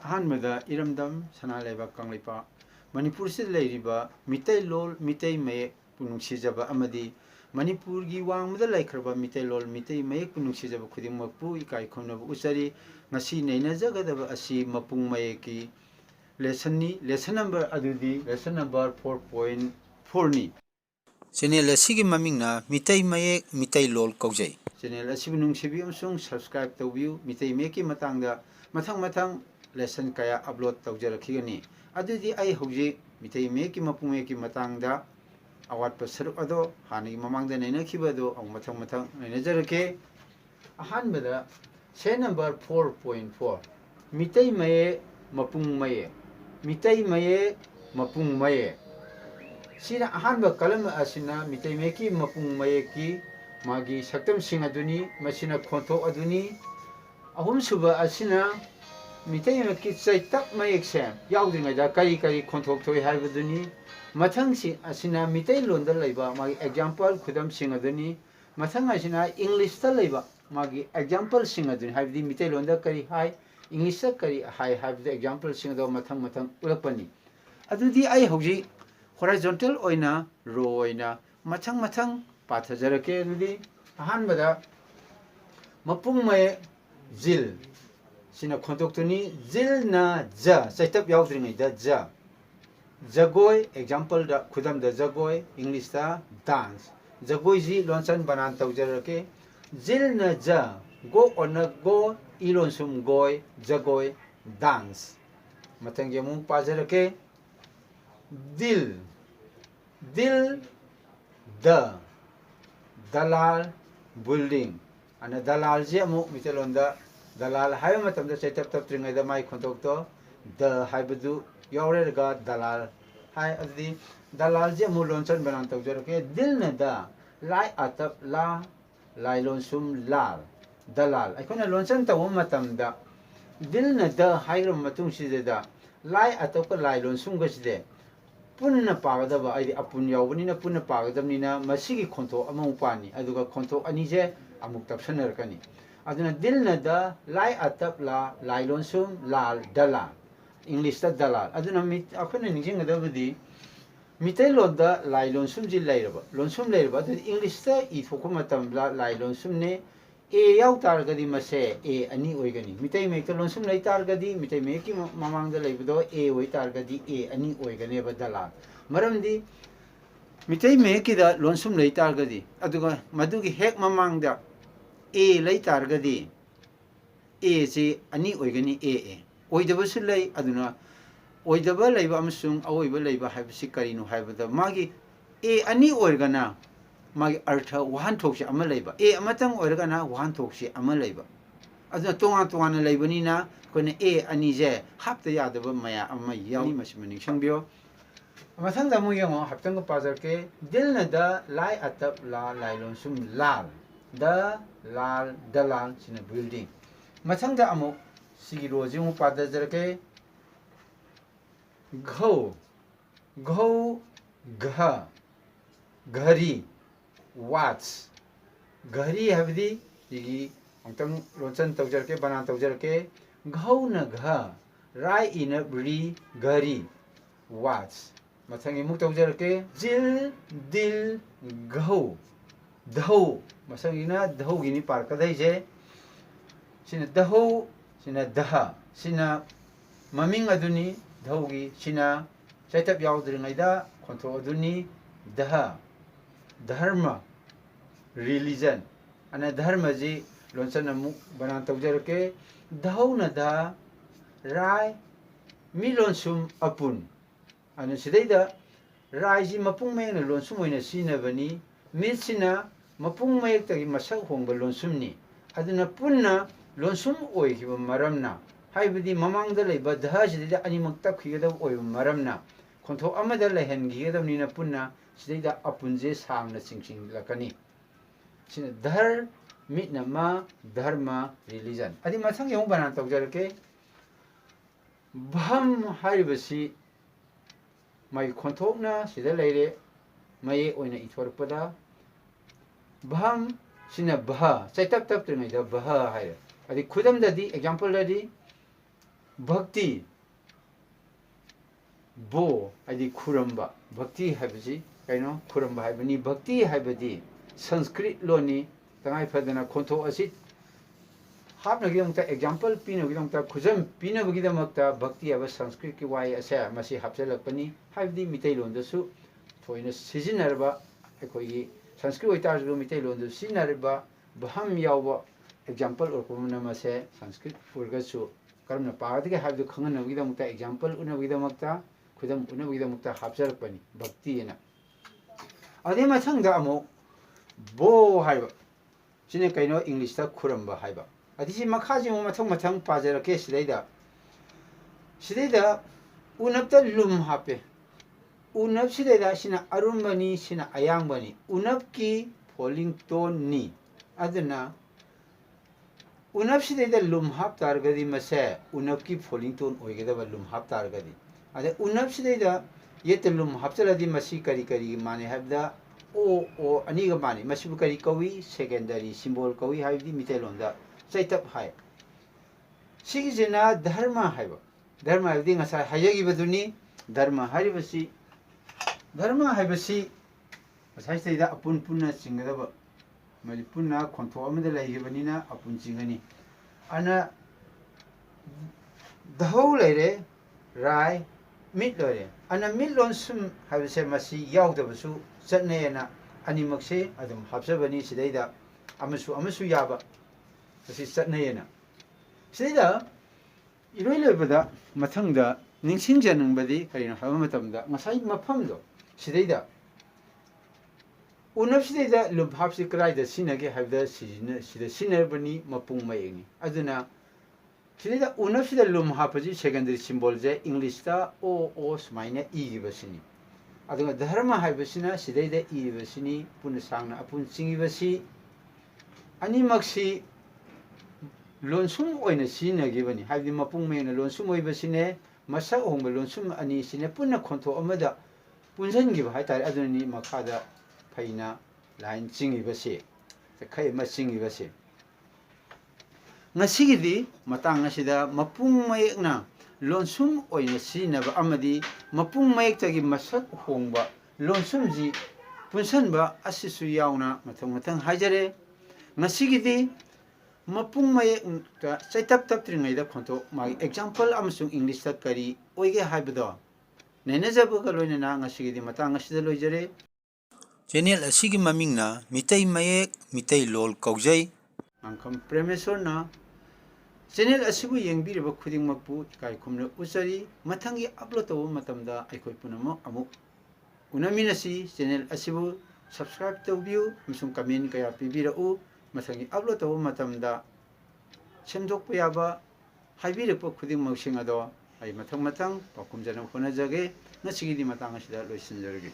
अहानमदा इरमदम सनालेबा कांगलेपा मणिपुर से लेरिबा मितै लोल मितै मयेक पुनुंगसिजबा अमदी मणिपुर की वांगमदा लेखरबा मितै लोल मितै मयेक पुनुंगसिजबा खुदिमकपु इकाई खोनबा उचरी ngasi नैनाजगदबा असि मपुंग मयेकी लेसन नंबर अदुदी लेसन नंबर 4.4 नि चैनल असिगी ममिंगना मितै मयेक मितै लोल कौजै चैनल असिबु नुंगसिबि अमसुंग सब्सक्राइब तौबियु मितै मयेकी मतंगदा मथंग मथंग लेसन कया अपलोड तौजरखिगनी अदुदी आई हौजी मितै मयेकी मपुंग मयेकी मतंगदा अवाटप सरुक अदो हानि ममांगदा नैनाखिबदो अउ मथंग मथंग नैनाजरके अहानबदा से नंबर 4.4 मितै मये मपुंग मये मितै मये मपुंग मये सिना अहानब कलम असिना मितै मयेकी मपुंग मयेकी मागी सक्तम सिंह अदुनी मसिना खोंथो अदुनी अहुम सुबा असिना मितै मयेकी चैतक मयेक से याउद्रिङैदा करी करी खोंथोक थोय हाइबदुनी मथंग सि असिना मितै लोंदा लैबा मागी एग्जांपल खुदम सिंह अदुनी मथंग असिना इंग्लिश ता लैबा मागी एग्जांपल सिंह अदुनी हाइबदी मितै लोंदा करी हाय इंग्लिश ता करी हाय हाइबदी एग्जांपल सिंह दो मथंग मथंग उलपनी अदुदी आई हौजी horizontal oina row oina mathang mathang pathajarake dudi ahanbada mapung mai zil sina khontok tuni zil na ja saitap yaudringai da ja jagoi example da khudam da jagoi english da dance jagoi ji lonsan banan taujarake zil na ja go ona go ilon sum goi jagoi dance mathang yemu pajarake dil दिल the Dalal building अने दलाल जे अमु मितेलोंदा दलाल हाय मतमदा चैतप तप त्रिंगैदा माइ खोंतोक्तो the हाइबदु यावरेगा दलाल हाय अदि दलाल जे अमु लोंसन बनान तौजरके दिल न the लाई अतप ला लाई लोंसुम लाल दलाल अखोना लोंसन तव मतमदा दिल न द हाइग्रम मतुंग सिदेदा लाई अतप का लाई लोंसुम गसिदे पुन्ना पागदबा आइदि अपुन यावबनिना पुन्ना पागदबनिना मसिगी खोंथो अमु पानी अदुगा खोंथो अनिजे अमुक तपसनरकनी अदुना दिलना द लाई अतप ला लाई लोंसुम लाल दला इंग्लिश ता दलाल अदुना मित अखोना निजिंगदबदी मितै लोंदा लाई लोंसुम जि लोंसुम लैरबा अदु इंग्लिश ता इथोको मतम लाई लोंसुम ने ए याव तारगदी मसे ए अनि ओइगनी मितै मेक लोंसुम लै तारगदी मितै मेकी ममांगदा लैबदो ए ओइ तारगदी ए अनि ओइगने बदला मरमदी मितै मेकी दा लोंसुम लै तारगदी अदुगा मदुगी हेक ममांगदा ए लै तारगदी ए जे अनि ओइगनी ए ओइदबसु लै अदुना ओइदबा लैबा अमसुंग अओइबा लैबा हाइबसि करिनु हाइबदा मागी ए अनि ओइगना मागी अर्थ वाहन थोक्से अमा लैबा ए अमतंग ओइरगना वाहन थोक्से अमा लैबा अदुना तोंगा तोंगाना लैबनिना कोने ए अनि जे हाप्ता यादबा मया अमा यावनि मसिमनि संबियो मथंग दा मु यंगो हाप्तंग पाजरके दिलना द लाई अतप ला लाई लोंसुम लाल द लाल दलाल सिना बिल्डिंग मथंग दा अमु सिगी रोजि मु पादजरके घौ घौ घ घरी watch घरी हबदी इगी अंतम लोचन तौजरके बना तौजरके घौ न घ राय इन ब्री घरी watch मथंगी मुक तौजरके जिल दिल घौ धौ मसंगिना धौ गिनी पार कदैजे सिना दहौ सिना दह सिना ममिंग अदुनी धौगी सिना चैतप याउद्रिङैदा खोंथो अदुनी दह धर्म रिलीजन अने धर्म जी लोंसन अमुक बना तौजरके धौ न द राय मी लोंसुम अपुन अने सिदैदा राय जी मपुंग मेन लोंसुम ओइना सिनबनी मिसिना मपुंग मयक तगी मसक होंग लोंसुमनी अदुना पुन्ना लोंसुम ओइखिबा मरमना हाइबदी ममांगदा लैबा ध सिदैदा अनिमक तखिगदा ओइबा मरमना खोंथो अमदा लैहनगिगदबनिना पुन्ना सिदैदा अपुनजे सामना चिंचिंग लकनी सिना धर मिटनमा धर्म रिलीजन अदि मथंग यौ बना तौजरके भम हाइबसी माइ खोंथोकना सिदा लैरे मये ओइना इथोरपदा भम सिना भह चैतप तप त्रिङैदा भह हाय अदि खुदम ददी example ददी Bhakti bo adi khuramba bhakti haibasi kaino khuramba haibani bhakti haibadi Sanskrit loni tangai phadana khontho asi hapna gidamta example pina gidamta khujam pina gidamta bhakti aba Sanskrit ki wai asa masi hapjalakpani haibdi mitai londasu thoina sijinarba ekoi Sanskrit oitarju mitai londu sinarba baham yawba example orpumna mase Sanskrit purgasu karamna paadike habdu khangana gidamta example una gidamta khudam una gidamta hapjalakpani bhakti ena ade mathangda amo bo haiba sine kaino English ta khuramba haiba adisi makhaji mo mathang mathang pajarake sidaida unapta lum hape unap sidaida sina arumbani sina ayangbani unap ki falling tone ni aduna unap sidaida lum hap targadi mase unap ki falling tone oigedaba lum hap targadi ade unap sidaida yet lum hapchaladi masi kari kari mane habda o aniga mani masibu kari kawi secondary symbol kawi haibdi mitelonda Saitap hai. Sigi jena dharma haiba. Dharma haibdi ngasa hayagi baduni dharma haribasi. Dharma haibasi asai saida apun punna singadaba. Mali punna khontho amada laigibanina apun singani. Ana dahau laire rai mit lore. Ana mit lonsum haibase masi yaugdabasu satnayana animakse adum hapsabani sidaida amasu yaba. Kasi satnayana sida iroilebada mathangda ningsingjanangbadi karino haba matamda ngasai mafamdo sidaida unap sidaida lubhapsi kraida sinage habda sida sinarbani mapung mayengni aduna sidaida unap sida lumhapaji secondary symbol je English ta o smaina igibasini adunga dharma haibasina sidaida igibasini punasangna apun singibasi animaksi lonsum oina sina gibani habdi mapung mena lonsum oibasine masa ongba lonsum ani sine punna khontho amada punjan giba haitare aduni makhada phaina line chingibase khai ma chingibase ngasigidi matang asida mapung mayekna lonsum oina sina ba amadi mapung mayek tagi masak hongba lonsum ji punsanba asisu yauna mathang hajare ngasigidi mapung may saitap tringaida khonto magi example amasung English ta kari oige haibado nenejabu kaloina na ngasigidi matang asida loijare channel asigi mamingna mitai mayek mitai lol kaujai angkam premesor na channel asibu yengbiriba khuding makpu kai khumna usari mathangi upload taw matamda aikoi punamo amuk unaminasi channel asibu subscribe tawbiu misung comment kaya pibirau masangi upload taw matamda semdokpa yaba haibirikpa khudingmak sing ado ai mathang pakhumjana honajage ngasigidi matang asida loisinjarage